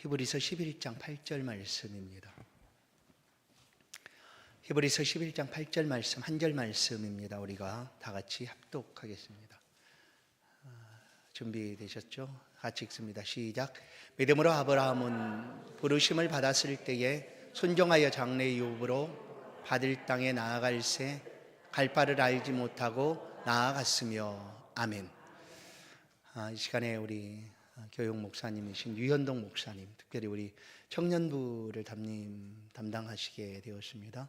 히브리서 11장 8절 말씀입니다. 히브리서 11장 8절 말씀, 한 절 말씀입니다. 우리가 다 같이 합독하겠습니다. 준비되셨죠? 같이 읽습니다. 시작. 믿음으로 아브라함은 부르심을 받았을 때에 순종하여 장래 유업으로 받을 땅에 나아갈새 갈 바를 알지 못하고 나아갔으며. 아멘. 이 시간에 우리 교육 목사님이신 유현동 목사님, 특별히 우리 청년부를 담당하시게 되었습니다.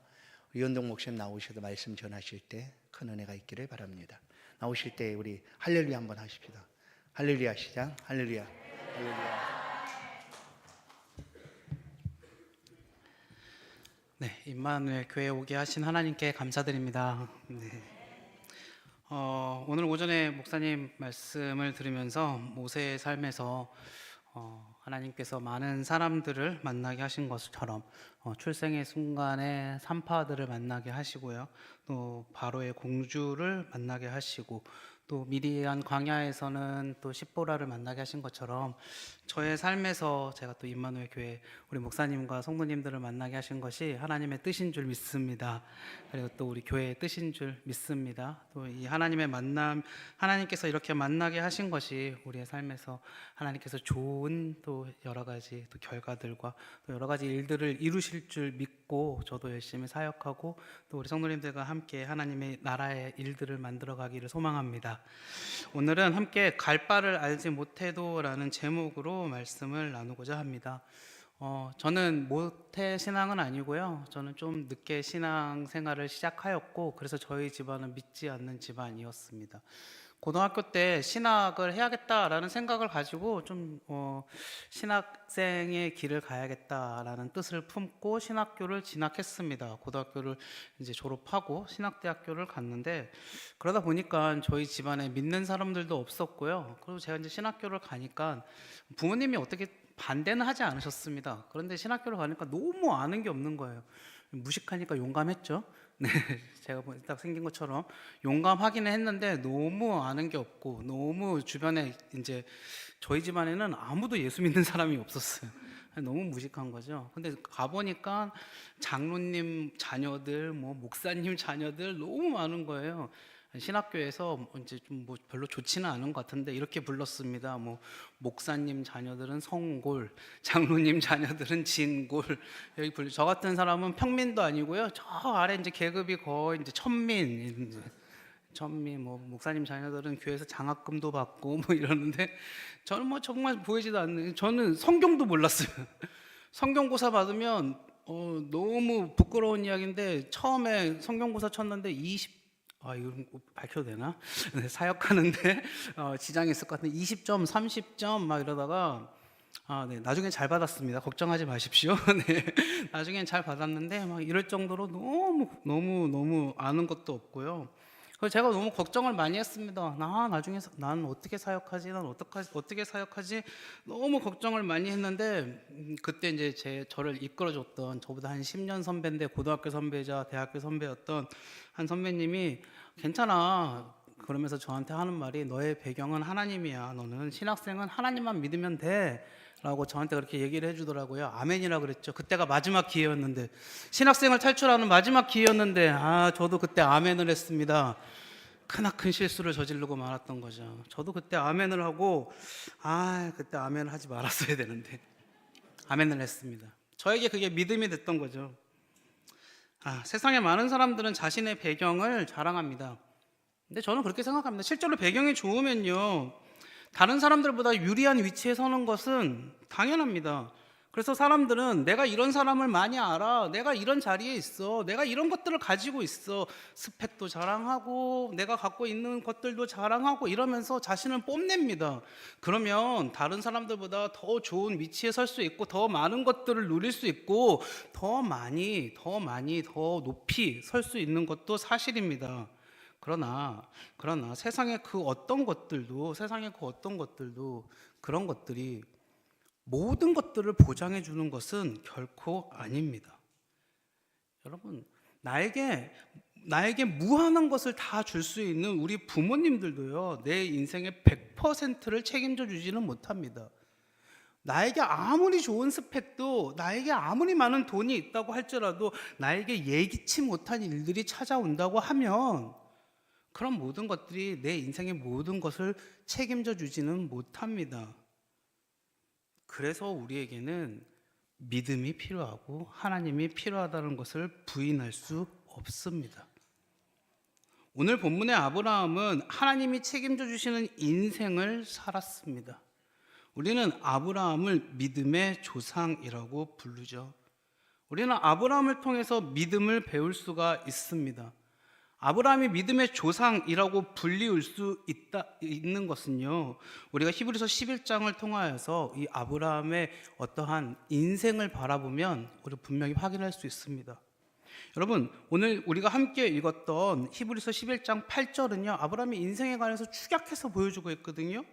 유현동 목사님 나오셔서 말씀 전하실 때 큰 은혜가 있기를 바랍니다. 나오실 때 우리 할렐루야 한번 하십시다. 할렐루야 시작. 할렐루야. 할렐루야. 네, 임마누엘 교회에 오게 하신 하나님께 감사드립니다. 오늘 오전에 목사님 말씀을 들으면서 모세의 삶에서 하나님께서 많은 사람들을 만나게 하신 것처럼 출생의 순간에 산파들을 만나게 하시고요, 또 바로의 공주를 만나게 하시고, 또 미디안 광야에서는 또 십보라를 만나게 하신 것처럼 저의 삶에서 제가 또 임마누엘 교회 우리 목사님과 성도님들을 만나게 하신 것이 하나님의 뜻인 줄 믿습니다. 그리고 또 우리 교회의 뜻인 줄 믿습니다. 또 이 하나님의 만남, 하나님께서 이렇게 만나게 하신 것이 우리의 삶에서 하나님께서 좋은 또 여러 가지 또 결과들과 또 여러 가지 일들을 이루실 줄 믿고 저도 열심히 사역하고 또 우리 성도님들과 함께 하나님의 나라의 일들을 만들어 가기를 소망합니다. 오늘은 함께 갈 바를 알지 못해도 라는 제목으로 말씀을 나누고자 합니다. 저는 모태 신앙은 아니고요, 저는 좀 늦게 신앙 생활을 시작하였고, 그래서 저희 집안은 믿지 않는 집안이었습니다. 고등학교 때 신학을 해야겠다라는 생각을 가지고 좀 신학생의 길을 가야겠다라는 뜻을 품고 신학교를 진학했습니다. 고등학교를 이제 졸업하고 신학대학교를 갔는데, 그러다 보니까 저희 집안에 믿는 사람들도 없었고요. 그리고 제가 이제 신학교를 가니까 부모님이 어떻게 반대는 하지 않으셨습니다. 그런데 신학교를 가니까 너무 아는 게 없는 거예요. 무식하니까 용감했죠. 네, 제가 딱 생긴 것처럼 용감하기는 했는데 너무 아는 게 없고, 너무 주변에 이제 저희 집안에는 아무도 예수 믿는 사람이 없었어요. 너무 무식한 거죠. 근데 가보니까 장로님 자녀들, 뭐 목사님 자녀들 너무 많은 거예요. 신학교에서 이제 좀 뭐 별로 좋지는 않은 것 같은데 이렇게 불렀습니다. 뭐 목사님 자녀들은 성골, 장로님 자녀들은 진골. 여기 저 같은 사람은 평민도 아니고요, 저 아래 이제 계급이 거의 이제 천민, 뭐 목사님 자녀들은 교회에서 장학금도 받고 뭐 이러는데, 저는 뭐 정말 보이지도 않는, 저는 성경도 몰랐어요. 성경고사 받으면 너무 부끄러운 이야기인데, 처음에 성경고사 쳤는데 이거 밝혀도 되나? 네, 사역하는데 지장이 있을 것 같은데 20점, 30점 막 이러다가 네, 나중엔 잘 받았습니다. 걱정하지 마십시오. 네, 나중엔 잘 받았는데 막 이럴 정도로 너무 아는 것도 없고요. 그래서 제가 너무 걱정을 많이 했습니다. 나중에 난 어떻게 사역하지? 난 어떻게 사역하지? 너무 걱정을 많이 했는데, 그때 이제 저를 이끌어줬던, 저보다 한 10년 선배인데 고등학교 선배이자 대학교 선배였던 한 선배님이 괜찮아 그러면서 저한테 하는 말이, 너의 배경은 하나님이야. 너는 신학생은 하나님만 믿으면 돼. 라고 저한테 그렇게 얘기를 해주더라고요. 아멘이라 그랬죠. 그때가 마지막 기회였는데, 신학생을 탈출하는 마지막 기회였는데, 저도 그때 아멘을 했습니다. 크나큰 실수를 저지르고 말았던 거죠. 저도 그때 아멘을 하고, 그때 아멘을 하지 말았어야 되는데 아멘을 했습니다. 저에게 그게 믿음이 됐던 거죠. 세상에 많은 사람들은 자신의 배경을 자랑합니다. 근데 저는 그렇게 생각합니다. 실제로 배경이 좋으면요, 다른 사람들보다 유리한 위치에 서는 것은 당연합니다. 그래서 사람들은 내가 이런 사람을 많이 알아, 내가 이런 자리에 있어, 내가 이런 것들을 가지고 있어, 스펙도 자랑하고 내가 갖고 있는 것들도 자랑하고 이러면서 자신을 뽐냅니다. 그러면 다른 사람들보다 더 좋은 위치에 설 수 있고, 더 많은 것들을 누릴 수 있고, 더 많이 더 높이 설 수 있는 것도 사실입니다. 그러나 세상의 그 어떤 것들도 그런 것들이 모든 것들을 보장해 주는 것은 결코 아닙니다. 여러분, 나에게 무한한 것을 다 줄 수 있는 우리 부모님들도요, 내 인생의 100%를 책임져 주지는 못합니다. 나에게 아무리 좋은 스펙도, 나에게 아무리 많은 돈이 있다고 할지라도 나에게 예기치 못한 일들이 찾아온다고 하면 그런 모든 것들이 내 인생의 모든 것을 책임져 주지는 못합니다. 그래서 우리에게는 믿음이 필요하고 하나님이 필요하다는 것을 부인할 수 없습니다. 오늘 본문의 아브라함은 하나님이 책임져 주시는 인생을 살았습니다. 우리는 아브라함을 믿음의 조상이라고 부르죠. 우리는 아브라함을 통해서 믿음을 배울 수가 있습니다. 아브라함이 믿음의 조상이라고 불리울 수 있는 것은요, 우리가 히브리서 11장을 통하여서 이 아브라함의 어떠한 인생을 바라보면 우리 분명히 확인할 수 있습니다. 여러분, 오늘 우리가 함께 읽었던 히브리서 11장 8절은요 아브라함의 인생에 관해서 축약해서 보여주고 있거든요.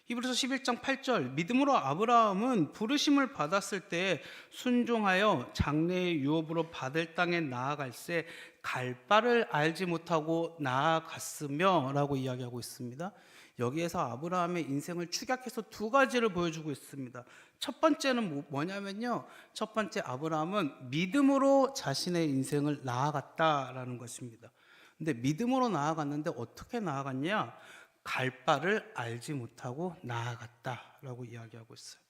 히브리서 11장 8절, 믿음으로 아브라함은 부르심을 받았을 때 순종하여 장래의 유업으로 받을 땅에 나아갈새 갈 바를 알지 못하고 나아갔으며 라고 이야기하고 있습니다. 여기에서 아브라함의 인생을 축약해서 두 가지를 보여주고 있습니다. 첫 번째는 뭐냐면요, 첫 번째, 아브라함은 믿음으로 자신의 인생을 나아갔다라는 것입니다. 근데 믿음으로 나아갔는데 어떻게 나아갔냐? 갈 바를 알지 못하고 나아갔다라고 이야기하고 있어요.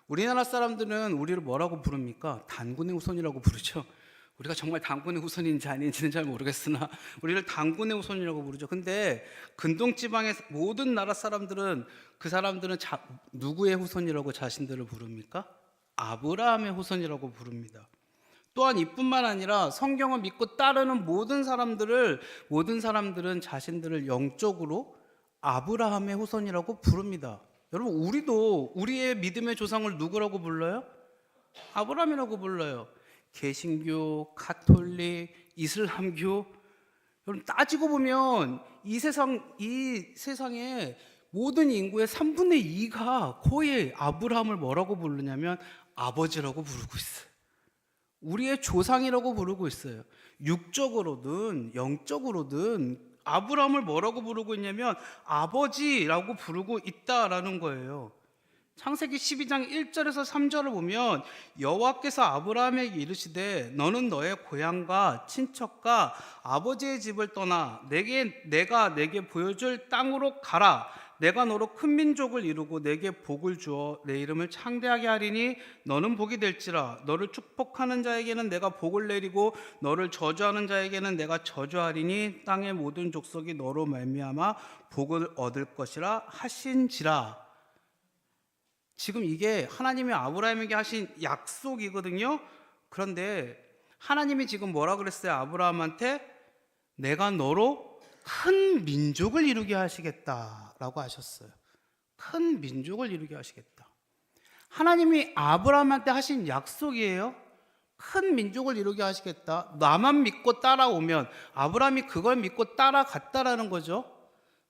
우리나라 사람들은 우리를 뭐라고 부릅니까? 단군의 후손이라고 부르죠. 우리가 정말 단군의 후손인지 아닌지는 잘 모르겠으나 우리를 단군의 후손이라고 부르죠. 근데 근동 지방의 모든 나라 사람들은 누구의 후손이라고 자신들을 부릅니까? 아브라함의 후손이라고 부릅니다. 또한 이뿐만 아니라 성경을 믿고 따르는 모든 사람들은 자신들을 영적으로 아브라함의 후손이라고 부릅니다. 여러분, 우리도 우리의 믿음의 조상을 누구라고 불러요? 아브라함이라고 불러요. 개신교, 가톨릭, 이슬람교, 여러분 따지고 보면 이 세상에 모든 인구의 3분의 2가 거의 아브라함을 뭐라고 부르냐면 아버지라고 부르고 있어요. 우리의 조상이라고 부르고 있어요. 육적으로든 영적으로든 아브라함을 뭐라고 부르고 있냐면 아버지라고 부르고 있다라는 거예요. 창세기 12장 1절에서 3절을 보면 여호와께서 아브라함에게 이르시되 너는 너의 고향과 친척과 아버지의 집을 떠나 내가 내게 보여줄 땅으로 가라. 내가 너로 큰 민족을 이루고 내게 복을 주어 내 이름을 창대하게 하리니 너는 복이 될지라. 너를 축복하는 자에게는 내가 복을 내리고 너를 저주하는 자에게는 내가 저주하리니 땅의 모든 족속이 너로 말미암아 복을 얻을 것이라 하신지라. 지금 이게 하나님이 아브라함에게 하신 약속이거든요. 그런데 하나님이 지금 뭐라 그랬어요? 아브라함한테 내가 너로 큰 민족을 이루게 하시겠다라고 하셨어요. 큰 민족을 이루게 하시겠다. 하나님이 아브라함한테 하신 약속이에요. 큰 민족을 이루게 하시겠다. 나만 믿고 따라오면, 아브라함이 그걸 믿고 따라갔다라는 거죠.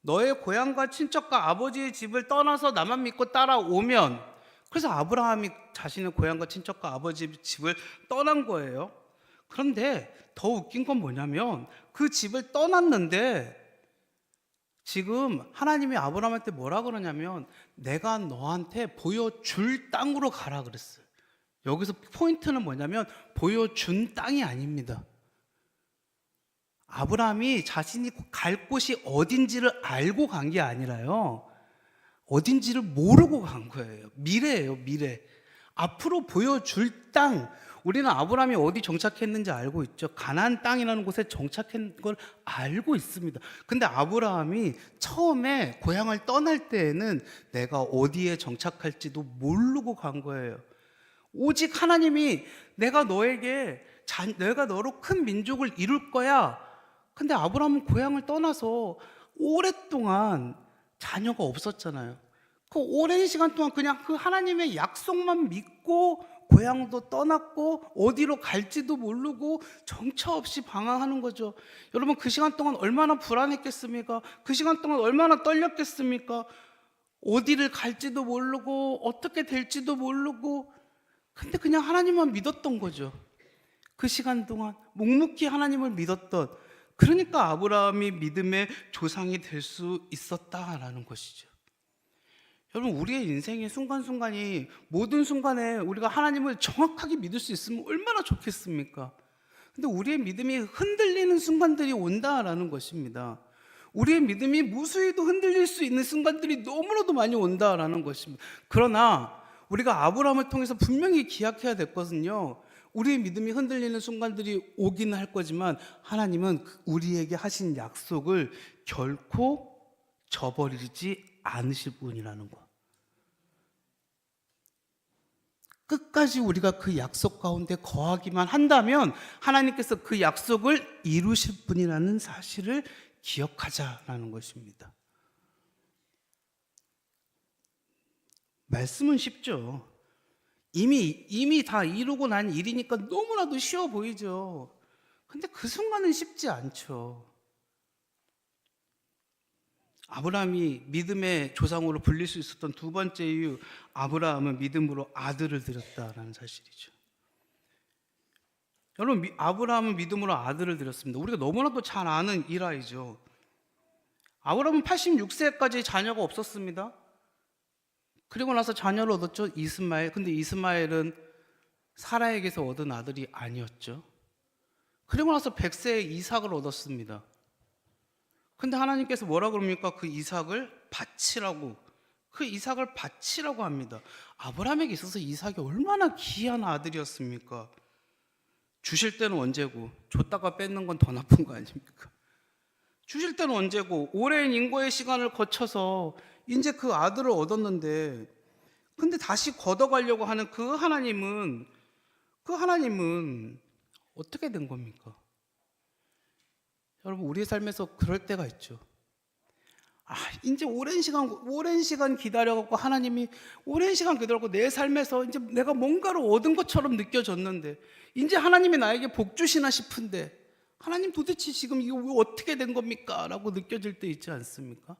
너의 고향과 친척과 아버지의 집을 떠나서 나만 믿고 따라오면, 그래서 아브라함이 자신의 고향과 친척과 아버지의 집을 떠난 거예요. 그런데 더 웃긴 건 뭐냐면 그 집을 떠났는데 지금 하나님이 아브라함한테 뭐라 그러냐면 내가 너한테 보여줄 땅으로 가라 그랬어요. 여기서 포인트는 뭐냐면 보여준 땅이 아닙니다. 아브라함이 자신이 갈 곳이 어딘지를 알고 간 게 아니라요, 어딘지를 모르고 간 거예요. 미래예요, 미래. 앞으로 보여줄 땅. 우리는 아브라함이 어디 정착했는지 알고 있죠. 가나안 땅이라는 곳에 정착한 걸 알고 있습니다. 근데 아브라함이 처음에 고향을 떠날 때에는 내가 어디에 정착할지도 모르고 간 거예요. 오직 하나님이 내가 너로 큰 민족을 이룰 거야. 근데 아브라함은 고향을 떠나서 오랫동안 자녀가 없었잖아요. 그 오랜 시간 동안 그냥 그 하나님의 약속만 믿고 고향도 떠났고 어디로 갈지도 모르고 정처 없이 방황하는 거죠. 여러분, 그 시간 동안 얼마나 불안했겠습니까? 그 시간 동안 얼마나 떨렸겠습니까? 어디를 갈지도 모르고 어떻게 될지도 모르고, 근데 그냥 하나님만 믿었던 거죠. 그 시간 동안 묵묵히 하나님을 믿었던, 그러니까 아브라함이 믿음의 조상이 될 수 있었다라는 것이죠. 여러분, 우리의 인생의 순간순간이 모든 순간에 우리가 하나님을 정확하게 믿을 수 있으면 얼마나 좋겠습니까? 근데 우리의 믿음이 흔들리는 순간들이 온다라는 것입니다. 우리의 믿음이 무수히도 흔들릴 수 있는 순간들이 너무나도 많이 온다라는 것입니다. 그러나 우리가 아브라함을 통해서 분명히 기약해야 될 것은요, 우리의 믿음이 흔들리는 순간들이 오긴 할 거지만 하나님은 우리에게 하신 약속을 결코 저버리지 않으실 분이라는 것. 끝까지 우리가 그 약속 가운데 거하기만 한다면 하나님께서 그 약속을 이루실 분이라는 사실을 기억하자라는 것입니다. 말씀은 쉽죠. 이미 다 이루고 난 일이니까 너무나도 쉬워 보이죠. 근데 그 순간은 쉽지 않죠. 아브라함이 믿음의 조상으로 불릴 수 있었던 두 번째 이유, 아브라함은 믿음으로 아들을 드렸다라는 사실이죠. 여러분, 아브라함은 믿음으로 아들을 드렸습니다. 우리가 너무나도 잘 아는 일화이죠. 아브라함은 86세까지 자녀가 없었습니다. 그리고 나서 자녀를 얻었죠, 이스마엘. 근데 이스마엘은 사라에게서 얻은 아들이 아니었죠. 그리고 나서 100세에 이삭을 얻었습니다. 근데 하나님께서 뭐라 그럽니까? 그 이삭을 바치라고 합니다. 아브라함에게 있어서 이삭이 얼마나 귀한 아들이었습니까? 주실 때는 언제고 줬다가 뺏는 건 더 나쁜 거 아닙니까? 주실 때는 언제고 오랜 인고의 시간을 거쳐서 이제 그 아들을 얻었는데, 근데 다시 걷어가려고 하는 그 하나님은 어떻게 된 겁니까? 여러분, 우리의 삶에서 그럴 때가 있죠. 이제 오랜 시간 기다려갖고 하나님이 오랜 시간 기다려갖고 내 삶에서 이제 내가 뭔가를 얻은 것처럼 느껴졌는데, 이제 하나님이 나에게 복 주시나 싶은데, 하나님 도대체 지금 이거 왜 어떻게 된 겁니까? 라고 느껴질 때 있지 않습니까?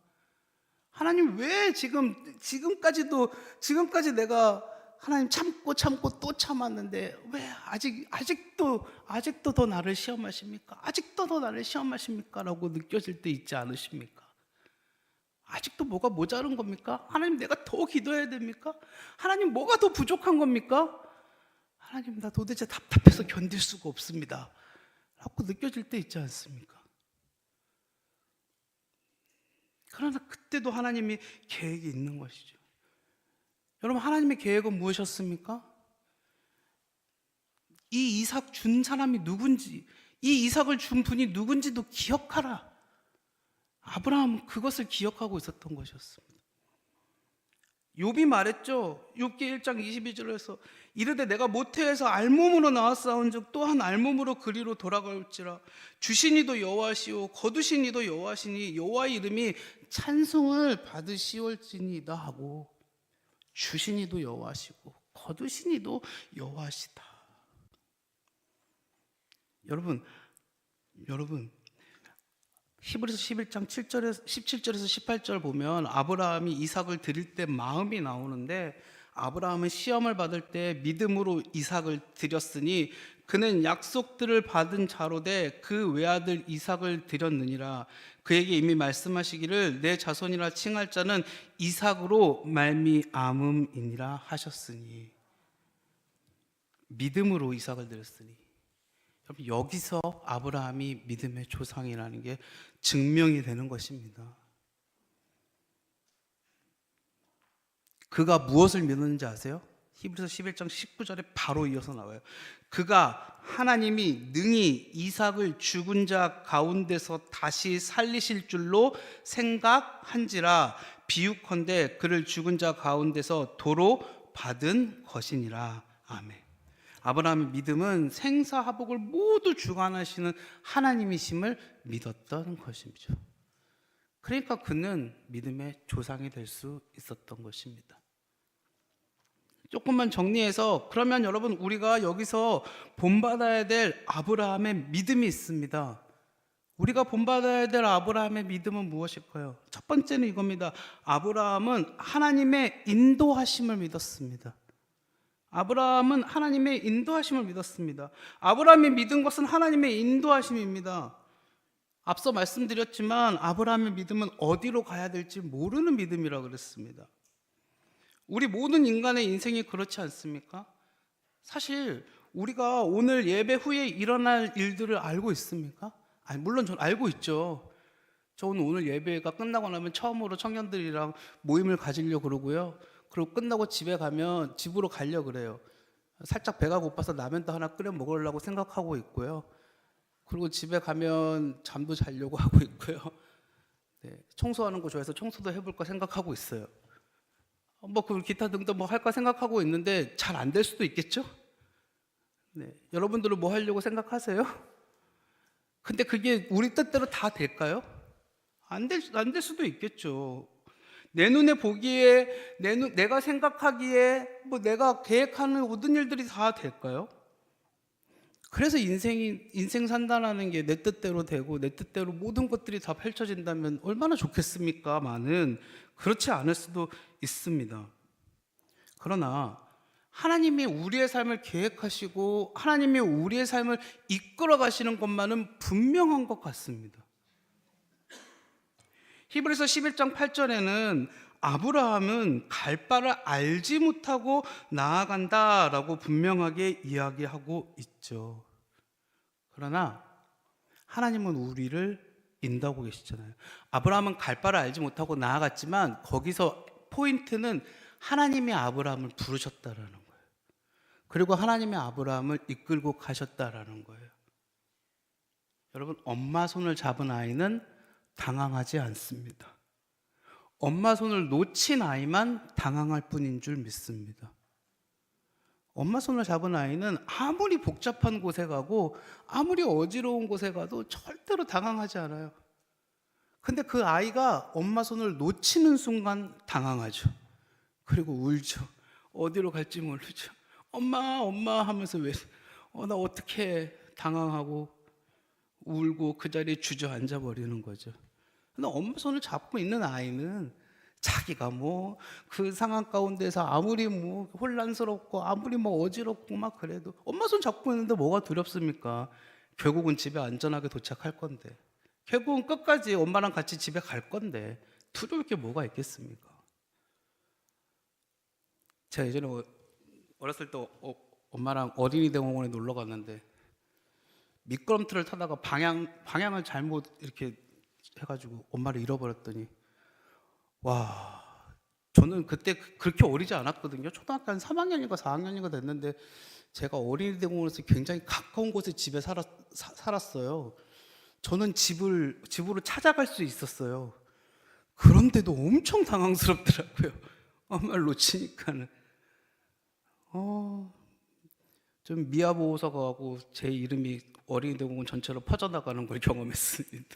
하나님 왜 지금까지 내가 하나님 참고 또 참았는데 왜 아직도 더 나를 시험하십니까? 아직도 더 나를 시험하십니까? 라고 느껴질 때 있지 않으십니까? 아직도 뭐가 모자른 겁니까? 하나님, 내가 더 기도해야 됩니까? 하나님, 뭐가 더 부족한 겁니까? 하나님, 나 도대체 답답해서 견딜 수가 없습니다 라고 느껴질 때 있지 않습니까? 그러나 그때도 하나님이 계획이 있는 것이죠. 여러분, 하나님의 계획은 무엇이었습니까? 이 이삭 준 사람이 누군지, 이 이삭을 준 분이 누군지도 기억하라. 아브라함은 그것을 기억하고 있었던 것이었습니다. 욥이 말했죠. 욥기 1장 22절에서 이르되 내가 모태에서 알몸으로 나왔사온즉 또한 알몸으로 그리로 돌아갈지라. 주신 이도 여호와시오 거두신 이도 여호와시니 여호와의 이름이 찬송을 받으시올지니이다 하고, 주신 이도 여호와시고 거두신 이도 여호와시다. 여러분 히브리서 11장 17절에서 18절 보면 아브라함이 이삭을 드릴 때 마음이 나오는데, 아브라함은 시험을 받을 때 믿음으로 이삭을 드렸으니 그는 약속들을 받은 자로 돼 그 외아들 이삭을 드렸느니라. 그에게 이미 말씀하시기를 내 자손이라 칭할 자는 이삭으로 말미암음이니라 하셨으니. 믿음으로 이삭을 드렸으니. 여기서 아브라함이 믿음의 조상이라는 게 증명이 되는 것입니다. 그가 무엇을 믿었는지 아세요? 히브리서 11장 19절에 바로 이어서 나와요. 그가 하나님이 능히 이삭을 죽은 자 가운데서 다시 살리실 줄로 생각한지라. 비유컨대 그를 죽은 자 가운데서 도로 받은 것이니라. 아멘. 아브라함의 믿음은 생사화복을 모두 주관하시는 하나님이심을 믿었던 것이죠. 그러니까 그는 믿음의 조상이 될 수 있었던 것입니다. 조금만 정리해서, 그러면 여러분, 우리가 여기서 본받아야 될 아브라함의 믿음이 있습니다. 우리가 본받아야 될 아브라함의 믿음은 무엇일까요? 첫 번째는 이겁니다. 아브라함은 하나님의 인도하심을 믿었습니다. 아브라함은 하나님의 인도하심을 믿었습니다. 아브라함이 믿은 것은 하나님의 인도하심입니다. 앞서 말씀드렸지만 아브라함의 믿음은 어디로 가야 될지 모르는 믿음이라고 그랬습니다. 우리 모든 인간의 인생이 그렇지 않습니까? 사실 우리가 오늘 예배 후에 일어날 일들을 알고 있습니까? 아니, 물론 전 알고 있죠. 저는 오늘 예배가 끝나고 나면 처음으로 청년들이랑 모임을 가지려고 그러고요. 그리고 끝나고 집에 가면 집으로 가려고 그래요. 살짝 배가 고파서 라면도 하나 끓여 먹으려고 생각하고 있고요. 그리고 집에 가면 잠도 자려고 하고 있고요. 네, 청소하는 거 좋아해서 청소도 해볼까 생각하고 있어요. 그 기타 등등 뭐 할까 생각하고 있는데 잘 안 될 수도 있겠죠? 네, 여러분들은 뭐 하려고 생각하세요? 근데 그게 우리 뜻대로 다 될까요? 안 될 수도 있겠죠. 내 눈에 보기에, 내가 생각하기에, 내가 계획하는 모든 일들이 다 될까요? 그래서 인생 산다는 게 내 뜻대로 되고 내 뜻대로 모든 것들이 다 펼쳐진다면 얼마나 좋겠습니까만은 그렇지 않을 수도 있습니다. 그러나 하나님이 우리의 삶을 계획하시고 하나님이 우리의 삶을 이끌어 가시는 것만은 분명한 것 같습니다. 히브리서 11장 8절에는 아브라함은 갈 바를 알지 못하고 나아간다라고 분명하게 이야기하고 있죠. 그러나 하나님은 우리를 인도하고 계시잖아요. 아브라함은 갈 바를 알지 못하고 나아갔지만 거기서 포인트는 하나님이 아브라함을 부르셨다라는 거예요. 그리고 하나님이 아브라함을 이끌고 가셨다라는 거예요. 여러분, 엄마 손을 잡은 아이는 당황하지 않습니다. 엄마 손을 놓친 아이만 당황할 뿐인 줄 믿습니다. 엄마 손을 잡은 아이는 아무리 복잡한 곳에 가고 아무리 어지러운 곳에 가도 절대로 당황하지 않아요. 근데 그 아이가 엄마 손을 놓치는 순간 당황하죠. 그리고 울죠. 어디로 갈지 모르죠. 엄마 하면서 나 어떻게 당황하고 울고 그 자리에 주저앉아 버리는 거죠. 근데 엄마 손을 잡고 있는 아이는 자기가 그 상황 가운데서 아무리 혼란스럽고 아무리 어지럽고 그래도 엄마 손 잡고 있는데 뭐가 두렵습니까? 결국은 집에 안전하게 도착할 건데, 결국은 끝까지 엄마랑 같이 집에 갈 건데 두려울 게 뭐가 있겠습니까? 제가 예전에 어렸을 때 엄마랑 어린이 대공원에 놀러 갔는데 미끄럼틀을 타다가 방향을 잘못 이렇게 해가지고 엄마를 잃어버렸더니, 와, 저는 그때 그렇게 어리지 않았거든요. 초등학교 한 3학년인가 4학년인가 됐는데 제가 어린이 대공원에서 굉장히 가까운 곳에 집에 살았어요. 저는 집으로 찾아갈 수 있었어요. 그런데도 엄청 당황스럽더라고요. 엄마를 놓치니까는. 좀 미아보호서가 하고 제 이름이 어린이 대공원 전체로 퍼져나가는 걸 경험했습니다.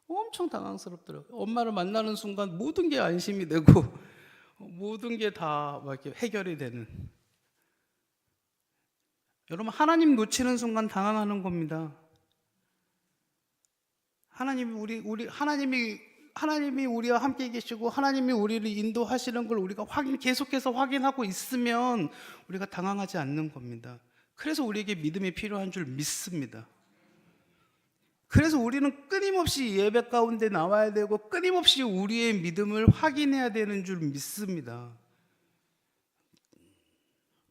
엄청 당황스럽더라고요. 엄마를 만나는 순간 모든 게 안심이 되고 모든 게 다 이렇게 해결이 되는. 여러분, 하나님 놓치는 순간 당황하는 겁니다. 하나님이 우리와 함께 계시고 하나님이 우리를 인도하시는 걸 우리가 계속해서 확인하고 있으면 우리가 당황하지 않는 겁니다. 그래서 우리에게 믿음이 필요한 줄 믿습니다. 그래서 우리는 끊임없이 예배 가운데 나와야 되고 끊임없이 우리의 믿음을 확인해야 되는 줄 믿습니다.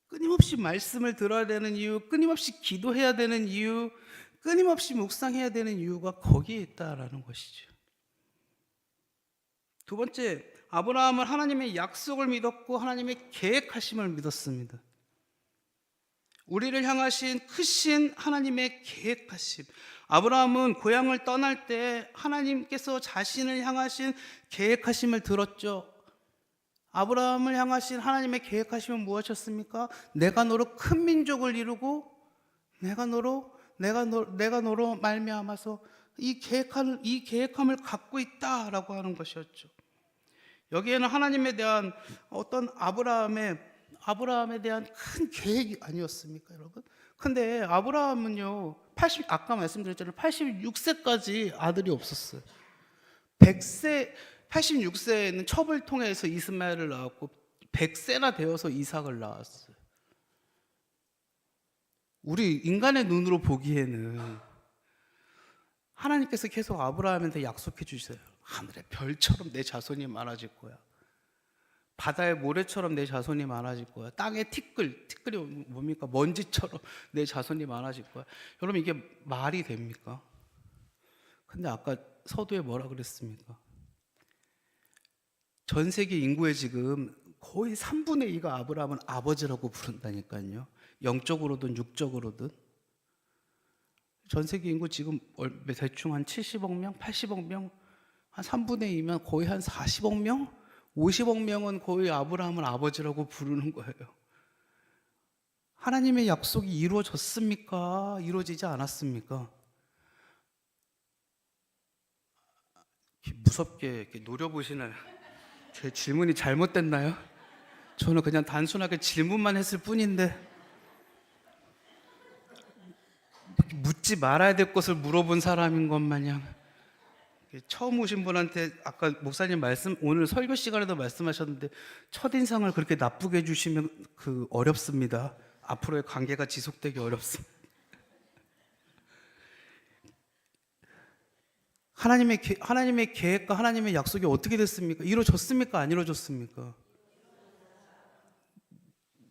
끊임없이 말씀을 들어야 되는 이유, 끊임없이 기도해야 되는 이유, 끊임없이 묵상해야 되는 이유가 거기에 있다라는 것이죠. 두 번째, 아브라함은 하나님의 약속을 믿었고 하나님의 계획하심을 믿었습니다. 우리를 향하신 크신 하나님의 계획하심. 아브라함은 고향을 떠날 때 하나님께서 자신을 향하신 계획하심을 들었죠. 아브라함을 향하신 하나님의 계획하심은 무엇이었습니까? 내가 너로 큰 민족을 이루고 내가 너로 말미암아서 이 계획함을 갖고 있다라고 하는 것이었죠. 여기에는 하나님에 대한 어떤 아브라함에 대한 큰 계획이 아니었습니까, 여러분? 근데 아브라함은요, 아까 말씀드렸잖아요. 86세까지 아들이 없었어요. 86세에는 첩을 통해서 이스마엘을 낳았고 100세나 되어서 이삭을 낳았어요. 우리 인간의 눈으로 보기에는 하나님께서 계속 아브라함한테 약속해 주세요. 하늘의 별처럼 내 자손이 많아질 거야. 바다의 모래처럼 내 자손이 많아질 거야. 땅의 티끌이 뭡니까? 먼지처럼 내 자손이 많아질 거야. 여러분 이게 말이 됩니까? 근데 아까 서두에 뭐라 그랬습니까? 전 세계 인구의 지금 거의 3분의 2가 아브라함은 아버지라고 부른다니까요. 영적으로든 육적으로든. 전 세계 인구 지금 대충 한 70억 명, 80억 명, 한 3분의 2면 거의 한 40억 명? 50억 명은 거의 아브라함을 아버지라고 부르는 거예요. 하나님의 약속이 이루어졌습니까? 이루어지지 않았습니까? 무섭게 이렇게 노려보시나요? 제 질문이 잘못됐나요? 저는 그냥 단순하게 질문만 했을 뿐인데 묻지 말아야 될 것을 물어본 사람인 것 마냥 처음 오신 분한테 아까 목사님 오늘 설교 시간에도 말씀하셨는데 첫인상을 그렇게 나쁘게 해주시면 어렵습니다. 앞으로의 관계가 지속되기 어렵습니다. 하나님의 계획과 하나님의 약속이 어떻게 됐습니까? 이루어졌습니까? 안 이루어졌습니까?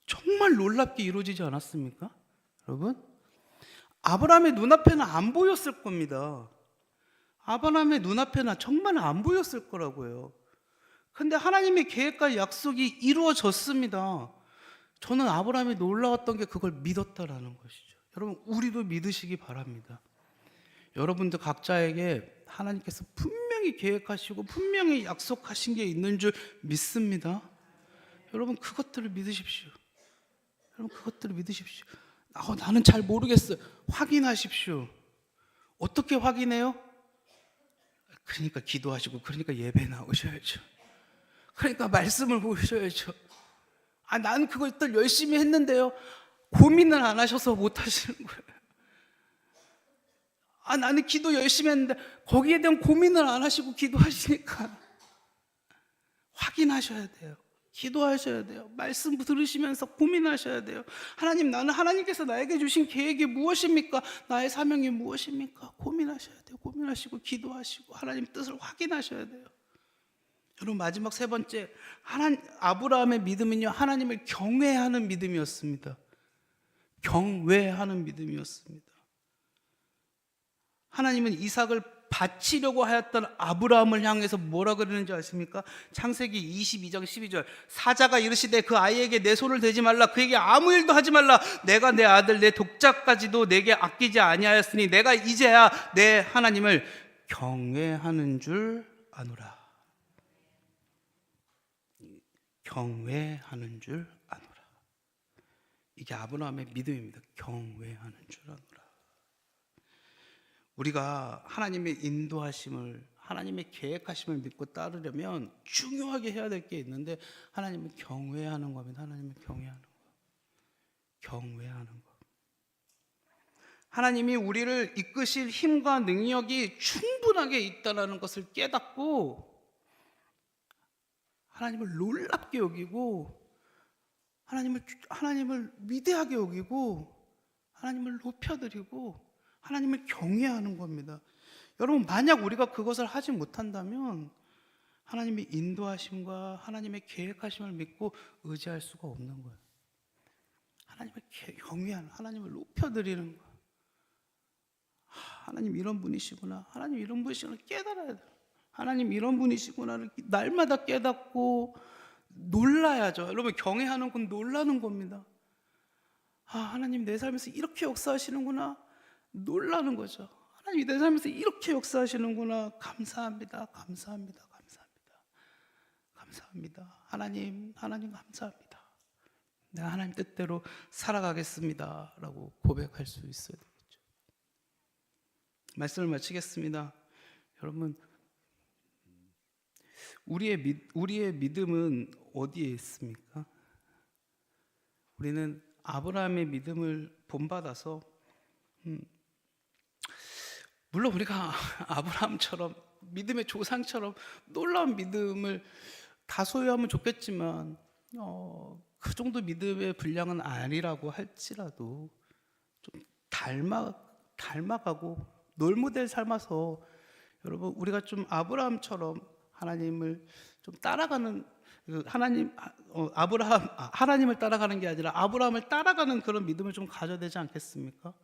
정말 놀랍게 이루어지지 않았습니까? 여러분? 아브라함의 눈앞에는 안 보였을 겁니다. 아브라함의 눈앞에는 정말 안 보였을 거라고요. 근데 하나님의 계획과 약속이 이루어졌습니다. 저는 아브라함이 놀라웠던 게 그걸 믿었다라는 것이죠. 여러분, 우리도 믿으시기 바랍니다. 여러분들 각자에게 하나님께서 분명히 계획하시고 분명히 약속하신 게 있는 줄 믿습니다. 여러분, 그것들을 믿으십시오. 여러분, 그것들을 믿으십시오. 나는 잘 모르겠어요. 확인하십시오. 어떻게 확인해요? 그러니까 기도하시고, 그러니까 예배 나오셔야죠. 그러니까 말씀을 보셔야죠. 난 그것들 열심히 했는데요. 고민을 안 하셔서 못 하시는 거예요. 나는 기도 열심히 했는데 거기에 대한 고민을 안 하시고 기도하시니까 확인하셔야 돼요. 기도하셔야 돼요. 말씀 들으시면서 고민하셔야 돼요. 하나님, 나는 하나님께서 나에게 주신 계획이 무엇입니까? 나의 사명이 무엇입니까? 고민하셔야 돼요. 고민하시고 기도하시고 하나님 뜻을 확인하셔야 돼요. 여러분, 마지막 세 번째, 아브라함의 믿음은요, 하나님을 경외하는 믿음이었습니다. 경외하는 믿음이었습니다. 하나님은 이삭을 바치려고 하였던 아브라함을 향해서 뭐라 그러는지 아십니까? 창세기 22장 12절, 사자가 이르시되 그 아이에게 내 손을 대지 말라, 그에게 아무 일도 하지 말라. 내가 내 아들 내 독자까지도 내게 아끼지 아니하였으니 내가 이제야 내 하나님을 경외하는 줄 아노라. 경외하는 줄 아노라. 이게 아브라함의 믿음입니다. 경외하는 줄 아노라. 우리가 하나님의 인도하심을, 하나님의 계획하심을 믿고 따르려면 중요하게 해야 될 게 있는데, 하나님을 경외하는 겁니다. 하나님을 경외하는 거. 경외하는 거. 하나님이 우리를 이끄실 힘과 능력이 충분하게 있다는 것을 깨닫고 하나님을 놀랍게 여기고 하나님을 위대하게 여기고 하나님을 높여드리고 하나님을 경외하는 겁니다. 여러분, 만약 우리가 그것을 하지 못한다면 하나님의 인도하심과 하나님의 계획하심을 믿고 의지할 수가 없는 거예요. 하나님을 경외하는, 하나님을 높여드리는 거. 하나님 이런 분이시구나, 하나님 이런 분이시구나 깨달아야 돼요. 하나님 이런 분이시구나를 날마다 깨닫고 놀라야죠. 여러분, 경외하는 건 놀라는 겁니다. 하나님 내 삶에서 이렇게 역사하시는구나, 놀라는 거죠. 하나님 내 삶에서 이렇게 역사하시는구나, 감사합니다, 감사합니다, 감사합니다, 감사합니다. 하나님 감사합니다. 내가 하나님 뜻대로 살아가겠습니다 라고 고백할 수 있어야 되겠죠. 말씀을 마치겠습니다. 여러분, 우리의 믿음은 어디에 있습니까? 우리는 아브라함의 믿음을 본받아서 물론 우리가 아브라함처럼 믿음의 조상처럼 놀라운 믿음을 다 소유하면 좋겠지만 그 정도 믿음의 분량은 아니라고 할지라도 좀 닮아가고 롤모델 삶아서 여러분, 우리가 좀 아브라함처럼 하나님을 좀 따라가는 그 하나님을 따라가는 게 아니라 아브라함을 따라가는 그런 믿음을 좀 가져야 되지 않겠습니까?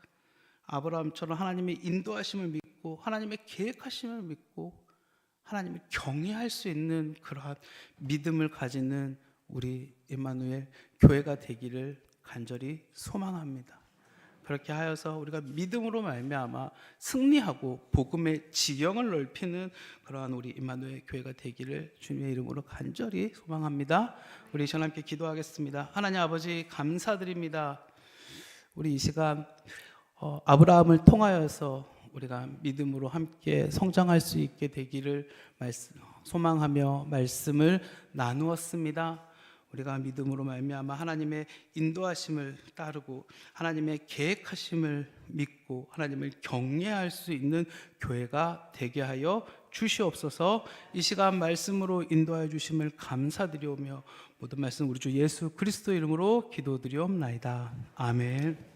아브라함처럼 하나님의 인도하심을 믿고 하나님의 계획하심을 믿고 하나님을 경외할 수 있는 그러한 믿음을 가지는 우리 임마누엘 교회가 되기를 간절히 소망합니다. 그렇게 하여서 우리가 믿음으로 말미암아 승리하고 복음의 지경을 넓히는 그러한 우리 임마누엘 교회가 되기를 주님의 이름으로 간절히 소망합니다. 우리 시간 함께 기도하겠습니다. 하나님 아버지 감사드립니다. 우리 이 시간 아브라함을 통하여서 우리가 믿음으로 함께 성장할 수 있게 되기를 소망하며 말씀을 나누었습니다. 우리가 믿음으로 말미암아 하나님의 인도하심을 따르고 하나님의 계획하심을 믿고 하나님을 경외할 수 있는 교회가 되게 하여 주시옵소서. 이 시간 말씀으로 인도하여 주심을 감사드리오며 모든 말씀 우리 주 예수 그리스도 이름으로 기도드리옵나이다. 아멘.